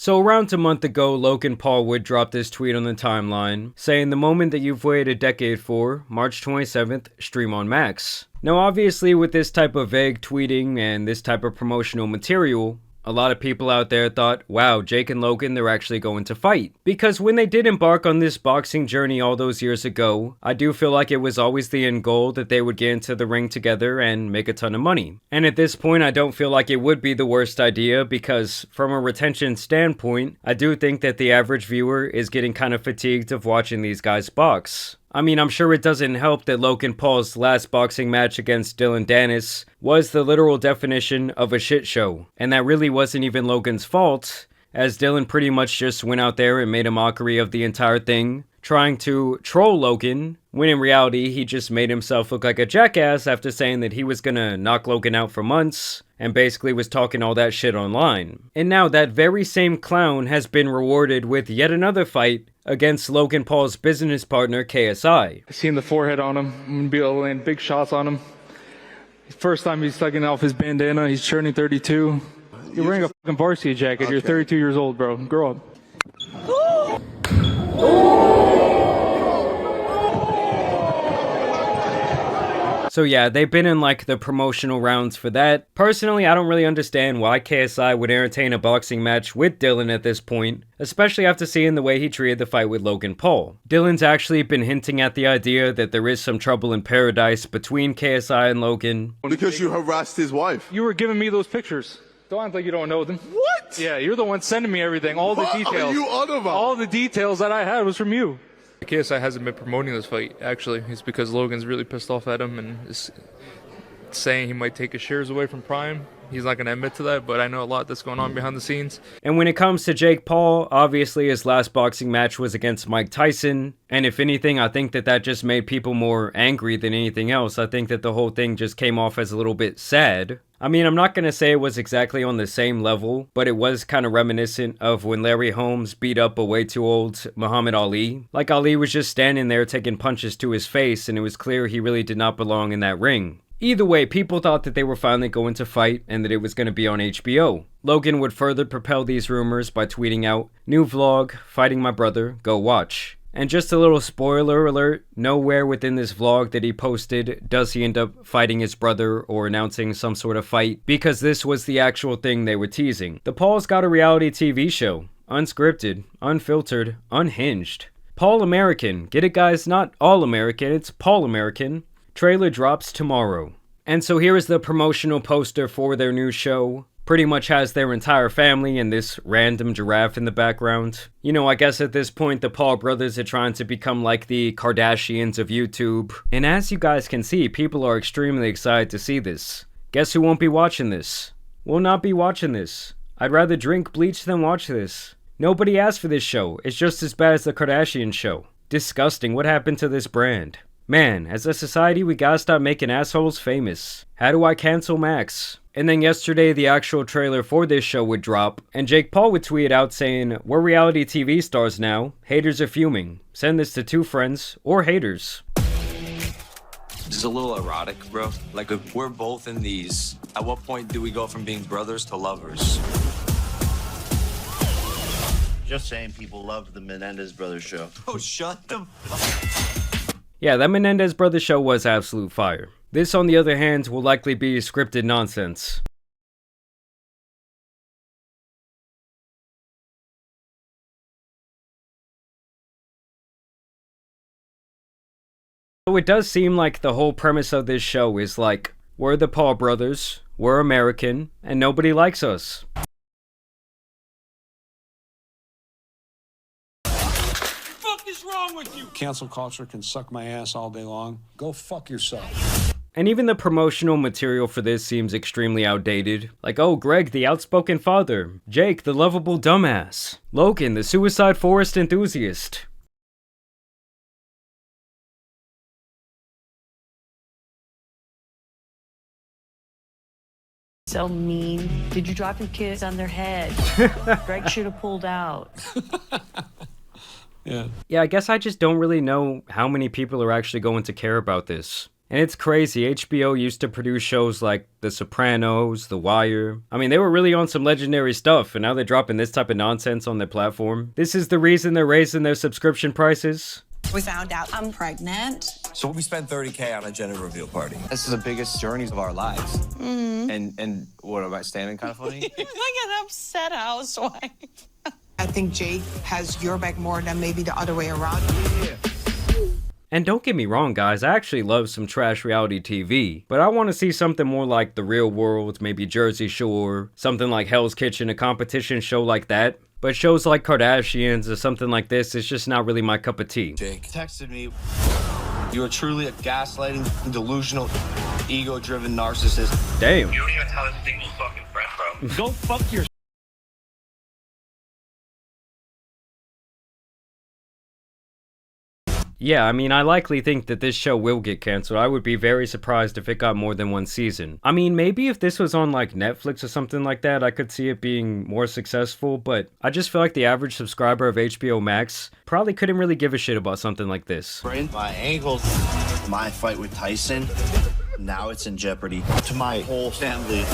So around a month ago, Logan Paul would drop this tweet on the timeline, saying the moment that you've waited a decade for, March 27th, stream on Max. Now obviously with this type of vague tweeting and this type of promotional material, a lot of people out there thought, wow, Jake and Logan, they're actually going to fight. Because when they did embark on this boxing journey all those years ago, I do feel like it was always the end goal that they would get into the ring together and make a ton of money. And at this point, I don't feel like it would be the worst idea because from a retention standpoint, I do think that the average viewer is getting kind of fatigued of watching these guys box. I mean, I'm sure it doesn't help that Logan Paul's last boxing match against Dillon Danis was the literal definition of a shit show. And that really wasn't even Logan's fault, as Dillon pretty much just went out there and made a mockery of the entire thing, trying to troll Logan, when in reality he just made himself look like a jackass after saying that he was gonna knock Logan out for months, and basically was talking all that shit online. And now that very same clown has been rewarded with yet another fight against Logan Paul's business partner, KSI. I seen the forehead on him. I'm gonna be able to land big shots on him. First time he's taking off his bandana. He's turning 32. You're wearing a fucking varsity jacket. Okay. You're 32 years old, bro. Grow up. So yeah, they've been in like the promotional rounds for that. Personally, I don't really understand why KSI would entertain a boxing match with Dillon at this point, especially after seeing the way he treated the fight with Logan Paul. Dillon's actually been hinting at the idea that there is some trouble in paradise between KSI and Logan. Because you harassed his wife. You were giving me those pictures. Don't act like you don't know them. What? Yeah, you're the one sending me everything. All the details. What are you on about? All the details that I had was from you. KSI hasn't been promoting this fight, actually. It's because Logan's really pissed off at him and is saying he might take his shares away from Prime. He's not going to admit to that, but I know a lot that's going on behind the scenes. And when it comes to Jake Paul, obviously his last boxing match was against Mike Tyson. And if anything, I think that that just made people more angry than anything else. I think that the whole thing just came off as a little bit sad. I mean, I'm not going to say it was exactly on the same level, but it was kind of reminiscent of when Larry Holmes beat up a way too old Muhammad Ali. Like Ali was just standing there taking punches to his face, and it was clear he really did not belong in that ring. Either way, people thought that they were finally going to fight and that it was going to be on HBO. Logan would further propel these rumors by tweeting out, "New vlog, fighting my brother, go watch." And just a little spoiler alert, nowhere within this vlog that he posted does he end up fighting his brother or announcing some sort of fight, because this was the actual thing they were teasing. The Paul's got a reality TV show. Unscripted, unfiltered, unhinged. Paul American. Get it, guys? Not All American, it's Paul American. Trailer drops tomorrow. And so here is the promotional poster for their new show. Pretty much has their entire family and this random giraffe in the background. You know, I guess at this point the Paul brothers are trying to become like the Kardashians of YouTube. And as you guys can see, people are extremely excited to see this. Guess who won't be watching this? Will not be watching this. I'd rather drink bleach than watch this. Nobody asked for this show. It's just as bad as the Kardashian show. Disgusting. What happened to this brand? Man, as a society, we gotta stop making assholes famous. How do I cancel Max? And then yesterday, the actual trailer for this show would drop, and Jake Paul would tweet out saying, "We're reality TV stars now. Haters are fuming. Send this to 2 friends, or haters." Just a little erotic, bro. Like, if we're both in these, at what point do we go from being brothers to lovers? Just saying, people loved the Menendez Brothers show. Oh, shut them. Yeah, that Menendez Brothers show was absolute fire. This, on the other hand, will likely be scripted nonsense. So it does seem like the whole premise of this show is like, we're the Paul brothers, we're American, and nobody likes us. Cancel culture can suck my ass all day long. Go fuck yourself. And even the promotional material for this seems extremely outdated. Like, oh, Greg, the outspoken father. Jake, the lovable dumbass. Logan, the suicide forest enthusiast. So mean. Did you drop your kids on their head? Greg should have pulled out. Yeah, I guess I just don't really know how many people are actually going to care about this. And it's crazy, HBO used to produce shows like The Sopranos, The Wire. I mean, they were really on some legendary stuff, and now they're dropping this type of nonsense on their platform. This is the reason they're raising their subscription prices. We found out I'm pregnant. So we spent $30K on a gender reveal party. This is the biggest journeys of our lives. And what, am I standing kind of funny? Like an upset housewife. I think Jake has your back more than maybe the other way around. And don't get me wrong, guys, I actually love some trash reality TV, but I want to see something more like The Real World, maybe Jersey Shore, something like Hell's Kitchen, a competition show like that. But shows like Kardashians or something like this is just not really my cup of tea. Jake texted me. You are truly a gaslighting, delusional, ego-driven narcissist. Damn. You don't even tell a single fucking friend, bro. Go fuck your. Yeah, I mean, I likely think that this show will get canceled. I would be very surprised if it got more than one season. I mean, maybe if this was on like Netflix or something like that, I could see it being more successful, but I just feel like the average subscriber of HBO Max probably couldn't really give a shit about something like this. My ankle, my fight with Tyson, now it's in jeopardy. To my whole family,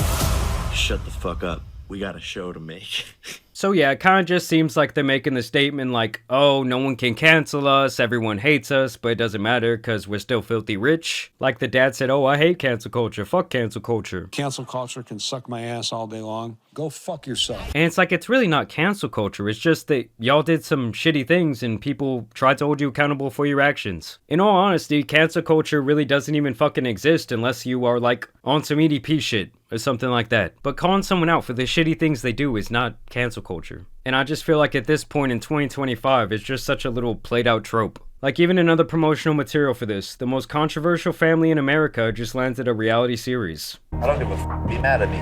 shut the fuck up. We got a show to make. So yeah, it kind of just seems like they're making the statement like, oh, no one can cancel us, everyone hates us, but it doesn't matter because we're still filthy rich. Like the dad said, oh, I hate cancel culture, fuck cancel culture. Cancel culture can suck my ass all day long. Go fuck yourself. And it's like, it's really not cancel culture, it's just that y'all did some shitty things and people tried to hold you accountable for your actions. In all honesty, cancel culture really doesn't even fucking exist unless you are like on some EDP shit or something like that. But calling someone out for the shitty things they do is not cancel culture. And I just feel like at this point in 2025, it's just such a little played out trope. Like even another promotional material for this, the most controversial family in America just landed a reality series. I don't give a f. Be mad at me.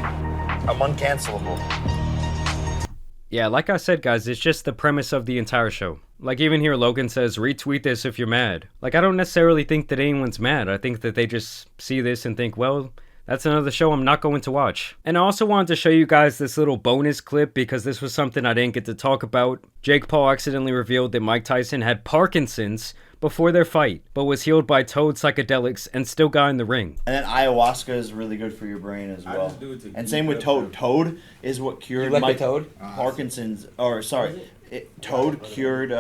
I'm uncancelable. Yeah, like I said, guys, it's just the premise of the entire show. Like even here, Logan says, retweet this if you're mad. Like I don't necessarily think that anyone's mad. I think that they just see this and think, well, that's another show I'm not going to watch. And I also wanted to show you guys this little bonus clip because this was something I didn't get to talk about. Jake Paul accidentally revealed that Mike Tyson had Parkinson's before their fight, but was healed by Toad psychedelics and still got in the ring. And then ayahuasca is really good for your brain as well. And same with Toad. Toad is what cured Mike Parkinson's, or sorry, Toad cured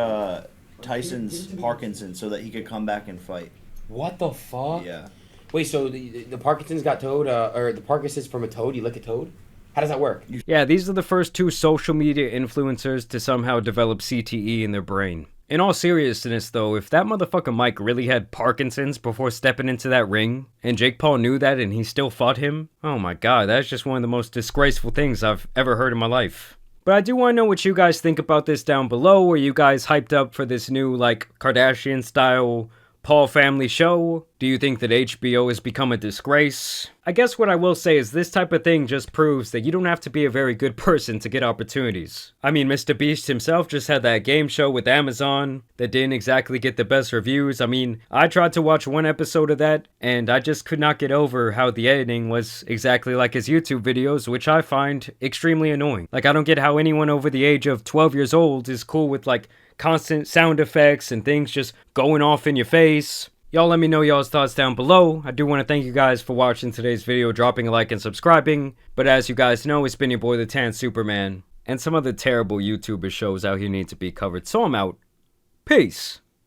Tyson's Parkinson's so that he could come back and fight. What the fuck? Yeah. Wait, so the Parkinson's got Toad, or the Parkinson's from a toad? You lick a toad? How does that work? Yeah, these are the first two social media influencers to somehow develop CTE in their brain. In all seriousness though, if that motherfucker Mike really had Parkinson's before stepping into that ring, and Jake Paul knew that and he still fought him, oh my god, that's just one of the most disgraceful things I've ever heard in my life. But I do want to know what you guys think about this down below. Are you guys hyped up for this new, like, Kardashian style Paul family show? Do you think that HBO has become a disgrace? I guess what I will say is this type of thing just proves that you don't have to be a very good person to get opportunities. I mean, Mr. Beast himself just had that game show with Amazon that didn't exactly get the best reviews. I mean, I tried to watch one episode of that and I just could not get over how the editing was exactly like his YouTube videos, which I find extremely annoying. Like, I don't get how anyone over the age of 12 years old is cool with like constant sound effects and things just going off in your face. Y'all let me know y'all's thoughts down below. I do want to thank you guys for watching today's video, dropping a like and subscribing. But as you guys know, it's been your boy the Tan Superman. And some other terrible YouTuber shows out here need to be covered. So I'm out. Peace.